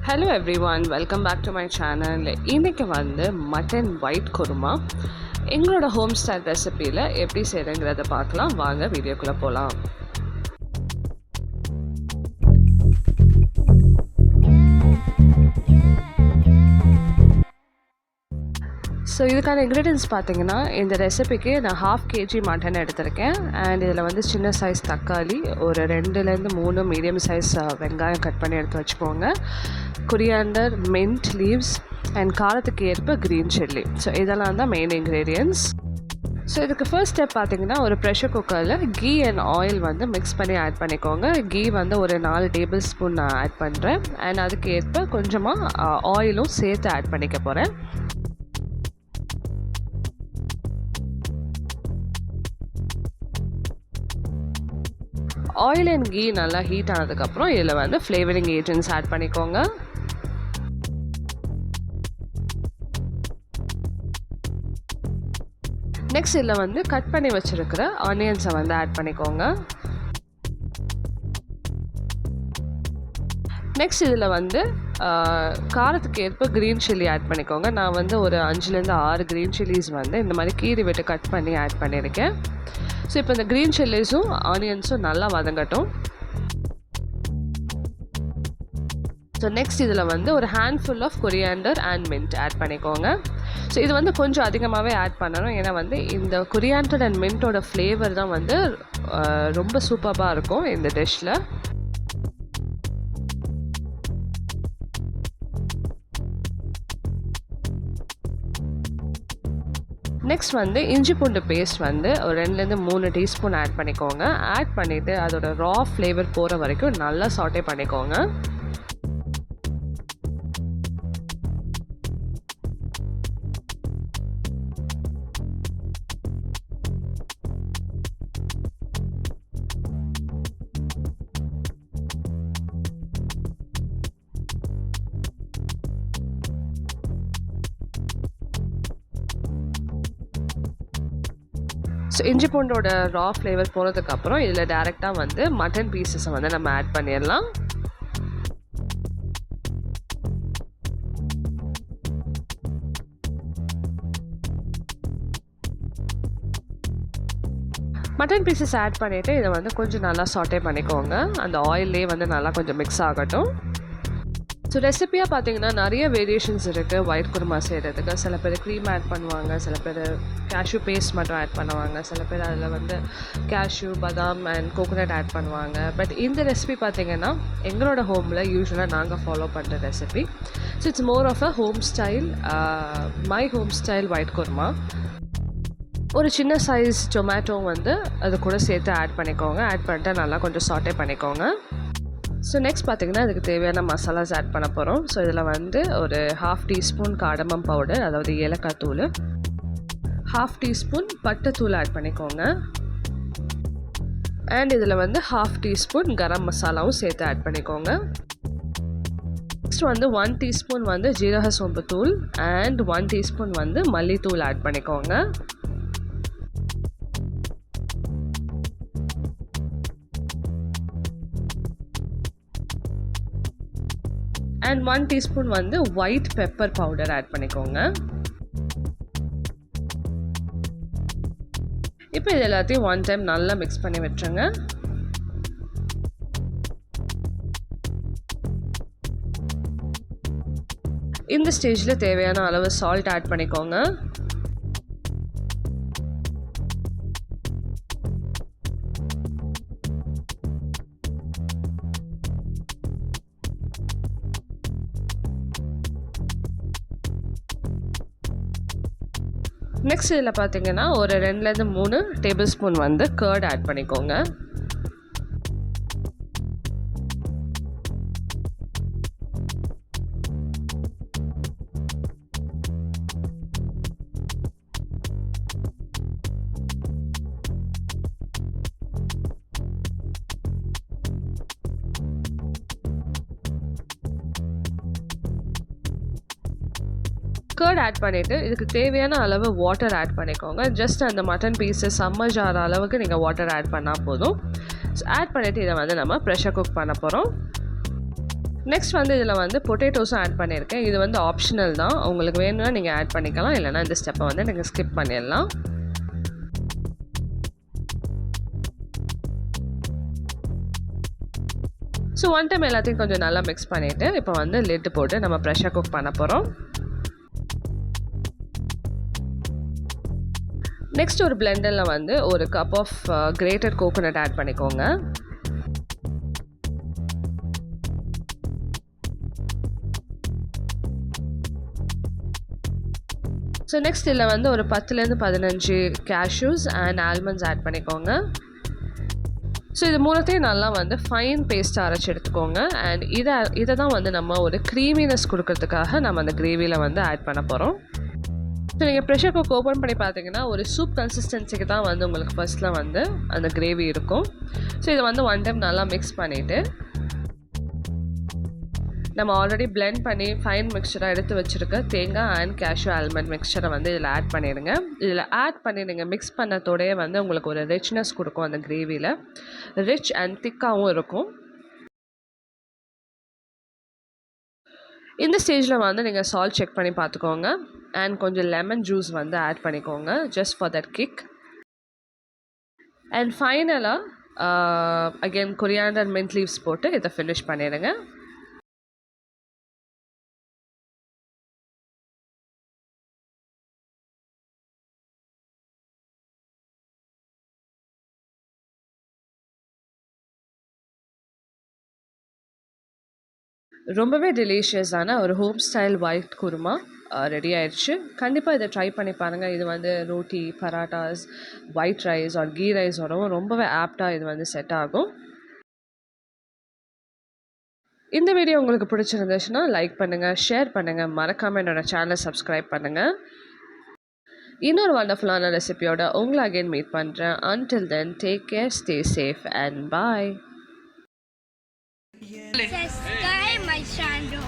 Hello everyone, welcome back to my channel. இன்னைக்கு வந்து mutton white kurma எங்களோட ஹோம் ஸ்டைல் ரெசிபியில் எப்படி செய்கிறேங்கிறத பார்க்கலாம். வாங்க வீடியோக்குள்ளே போகலாம். ஸோ இதுக்கான இன்க்ரீடியன்ஸ் பார்த்தீங்கன்னா, இந்த ரெசிபிக்கு நான் 1/2 kg மட்டன் எடுத்திருக்கேன். அண்ட் இதில் வந்து சின்ன சைஸ் தக்காளி, ஒரு 2லேருந்து 3 மீடியம் சைஸ் வெங்காயம் கட் பண்ணி எடுத்து வச்சுக்கோங்க. கொரியாண்டர், மின்ட் லீவ்ஸ் அண்ட் காரத்துக்கு ஏற்ப க்ரீன் சில்லி. ஸோ இதெல்லாம் தான் மெயின் இன்க்ரீடியன்ஸ். ஸோ இதுக்கு ஃபர்ஸ்ட் ஸ்டெப் பார்த்தீங்கன்னா, ஒரு ப்ரெஷர் குக்கரில் கீ அண்ட் ஆயில் வந்து மிக்ஸ் பண்ணி ஆட் பண்ணிக்கோங்க. கீ வந்து ஒரு 4 டேபிள் ஸ்பூன் நான் ஆட் பண்ணுறேன். அண்ட் அதுக்கு ஏற்ப கொஞ்சமாக ஆயிலும் சேர்த்து ஆட் பண்ணிக்க போகிறேன். ஆயில் அண்ட் கீ நல்லா ஹீட் ஆனதுக்கப்புறம் இதில் வந்து ஃப்ளேவரிங் ஏஜென்ட்ஸ் ஆட் பண்ணிக்கோங்க. நெக்ஸ்ட் இதில் வந்து கட் பண்ணி வச்சுருக்கிற ஆனியன்ஸை வந்து ஆட் பண்ணிக்கோங்க. நெக்ஸ்ட் இதில் வந்து காரத்துக்கு ஏற்ப க்ரீன் சில்லி ஆட் பண்ணிக்கோங்க. நான் வந்து ஒரு 5லேருந்து 6 க்ரீன் சில்லிஸ் வந்து இந்த மாதிரி கீறி விட்டு கட் பண்ணி ஆட் பண்ணியிருக்கேன். ஸோ இப்போ இந்த க்ரீன் சில்லிஸும் ஆனியன்ஸும் நல்லா வதங்கட்டும். ஸோ நெக்ஸ்ட் இதில் வந்து ஒரு handful of coriander and mint add பண்ணிக்கோங்க. ஸோ இது வந்து கொஞ்சம் அதிகமாகவே ஆட் பண்ணணும். ஏன்னா வந்து இந்த கொரியாண்டர் அண்ட் மின்ட்டோட ஃப்ளேவர் தான் வந்து ரொம்ப சூப்பராக இருக்கும் இந்த டிஷ்ஷில். நெக்ஸ்ட் வந்து இஞ்சி பூண்டு பேஸ்ட் வந்து ஒரு 2லேருந்து 3 டீஸ்பூன் ஆட் பண்ணிக்கோங்க. ஆட் பண்ணிவிட்டு அதோட ரா ஃப்ளேவர் போகிற வரைக்கும் நல்லா சாட்டே பண்ணிக்கோங்க. ஸோ இஞ்சி பூண்டோட ரா ஃப்ளேவர் போனதுக்கப்புறம் இதில் டேரெக்டாக வந்து மட்டன் பீசஸை வந்து நம்ம ஆட் பண்ணிடலாம். மட்டன் பீசஸ் ஆட் பண்ணிவிட்டு இதை வந்து கொஞ்சம் நல்லா சாட்டே பண்ணிக்கோங்க. அந்த ஆயிலே வந்து நல்லா கொஞ்சம் மிக்ஸ் ஆகட்டும். ஸோ ரெசிப்பியாக பார்த்தீங்கன்னா நிறைய வேரியேஷன்ஸ் இருக்குது ஒயிட் குருமா செய்கிறதுக்கு. சில பேர் க்ரீம் ஆட் பண்ணுவாங்க, சில பேர் கேஷ்யூ பேஸ்ட் மட்டும் ஆட் பண்ணுவாங்க, சில பேர் அதில் வந்து கேஷ்யூ, பாதாம் அண்ட் கோகோனட் ஆட் பண்ணுவாங்க. பட் இந்த ரெசிபி பார்த்திங்கன்னா எங்களோட ஹோமில் யூஸ்வலாக நாங்கள் ஃபாலோ பண்ணுற recipe. So it's more of a home style, my home style white kurma. ஒரு சின்ன சைஸ் டொமேட்டோ வந்து அது கூட சேர்த்து ஆட் பண்ணிக்கோங்க. ஆட் பண்ணிட்டு நல்லா கொஞ்சம் சாட்டே பண்ணிக்கோங்க. ஸோ நெக்ஸ்ட் பார்த்திங்கன்னா இதுக்கு தேவையான மசாலாஸ் ஆட் பண்ண போகிறோம். ஸோ இதில் வந்து ஒரு 1/2 டீஸ்பூன் காடமம் பவுடர், அதாவது ஏலக்காய் தூள், 1/2 டீஸ்பூன் பட்டைத்தூள் ஆட் பண்ணிக்கோங்க. அண்ட் இதில் வந்து 1/2 டீஸ்பூன் கரம் மசாலாவும் சேர்த்து ஆட் பண்ணிக்கோங்க. நெக்ஸ்ட் வந்து 1 டீஸ்பூன் வந்து ஜீரக சோம்பு தூள் அண்ட் 1 டீஸ்பூன் வந்து மல்லித்தூள் ஆட் பண்ணிக்கோங்க. அண்ட் 1 டீஸ்பூன் வந்து ஒயிட் பெப்பர் பவுடர் ஆட் பண்ணிக்கோங்க. இப்போ இது எல்லாத்தையும் 1 டைம் நல்லா மிக்ஸ் பண்ணி விட்டுருங்க. இந்த ஸ்டேஜில் தேவையான அளவு சால்ட் ஆட் பண்ணிக்கோங்க. நெக்ஸ்ட் இதில் பார்த்தீங்கன்னா ஒரு 2லேருந்து 3 டேபிள் ஸ்பூன் வந்து கர்ட் ஆட் பண்ணிக்கோங்க. கர்ட் ஆட் பண்ணிவிட்டு இதுக்கு தேவையான அளவு வாட்டர் ஆட் பண்ணிக்கோங்க. ஜஸ்ட் அந்த மட்டன் பீஸஸ் சம்மஜார அளவுக்கு நீங்கள் வாட்டர் ஆட் பண்ணால் போதும். ஸோ ஆட் பண்ணிவிட்டு இதை வந்து நம்ம ப்ரெஷர் குக் பண்ண போகிறோம். நெக்ஸ்ட் வந்து இதில் வந்து பொட்டேட்டோஸும் ஆட் பண்ணியிருக்கேன். இது வந்து ஆப்ஷனல் தான், உங்களுக்கு வேணும்னா நீங்கள் ஆட் பண்ணிக்கலாம், இல்லைனா இந்த ஸ்டெப்பை வந்து நீங்கள் ஸ்கிப் பண்ணிடலாம். ஸோ ஒன் டைம் எல்லாத்தையும் கொஞ்சம் நல்லா மிக்ஸ் பண்ணிவிட்டு இப்போ வந்து லிட்டு போட்டு நம்ம ப்ரெஷர் குக் பண்ண போகிறோம். நெக்ஸ்ட் ஒரு பிளெண்டரில் வந்து ஒரு cup of grated coconut add பண்ணிக்கோங்க. ஸோ நெக்ஸ்ட் இதில் வந்து ஒரு 10லேருந்து 15 கேஷ்யூஸ் அண்ட் ஆல்மண்ட்ஸ் ஆட் பண்ணிக்கோங்க. ஸோ இது மூணுத்தையும் நல்லா வந்து ஃபைன் பேஸ்ட்டாக அரைச்சி எடுத்துக்கோங்க. அண்ட் இதை தான் வந்து நம்ம ஒரு க்ரீமினஸ் கொடுக்கறதுக்காக நம்ம அந்த கிரேவியில் வந்து ஆட் பண்ண போகிறோம். ஸோ நீங்கள் ப்ரெஷர் குக் ஓப்பன் பண்ணி பார்த்தீங்கன்னா ஒரு சூப் கன்சிஸ்டன்சிக்கு தான் வந்து உங்களுக்கு ஃபர்ஸ்ட்டில் வந்து அந்த கிரேவி இருக்கும். ஸோ இதை வந்து ஒன் டைம் நல்லா மிக்ஸ் பண்ணிவிட்டு நம்ம ஆல்ரெடி பிளெண்ட் பண்ணி ஃபைன் மிக்சராக எடுத்து வச்சுருக்க தேங்காய் அண்ட் கேஷ்யூ ஆல்மண்ட் மிக்சரை வந்து இதில் ஆட் பண்ணிடுங்க. இதில் ஆட் பண்ணி நீங்கள் மிக்ஸ் பண்ணத்தோடையே வந்து உங்களுக்கு ஒரு ரிச்னஸ் கொடுக்கும், அந்த கிரேவியில் ரிச் அண்ட் திக்காகவும் இருக்கும். இந்த ஸ்டேஜில் வந்து நீங்கள் சால்ட் செக் பண்ணி பார்த்துக்கோங்க அண்ட் கொஞ்சம் லெமன் ஜூஸ் வந்து ஆட் பண்ணிக்கோங்க, just for that kick. And ஃபைனலாக அகெயின் கொரியாண்டர் மின்ட் லீவ்ஸ் போட்டு இதை ஃபினிஷ் பண்ணிடுங்க. ரொம்பவே டெலிஷியஸான ஒரு home style white kurma ready ஆயிடுச்சு. கண்டிப்பாக இதை ட்ரை பண்ணி பாருங்கள். இது வந்து roti, parathas, white rice or ghee ரைஸோடவும் ரொம்பவே ஆப்டாக இது வந்து செட் ஆகும். இந்த வீடியோ உங்களுக்கு பிடிச்சிருந்துச்சுன்னா லைக் பண்ணுங்கள், ஷேர் பண்ணுங்கள், மறக்காமல் என்னோடய சேனலை சப்ஸ்கிரைப் பண்ணுங்கள். இன்னொரு வண்டர்ஃபுல்லான ரெசிபியோட உங்களை அகெயின் மீட் பண்ணுறேன். Until then, take care, stay safe and bye. Subscribe my channel.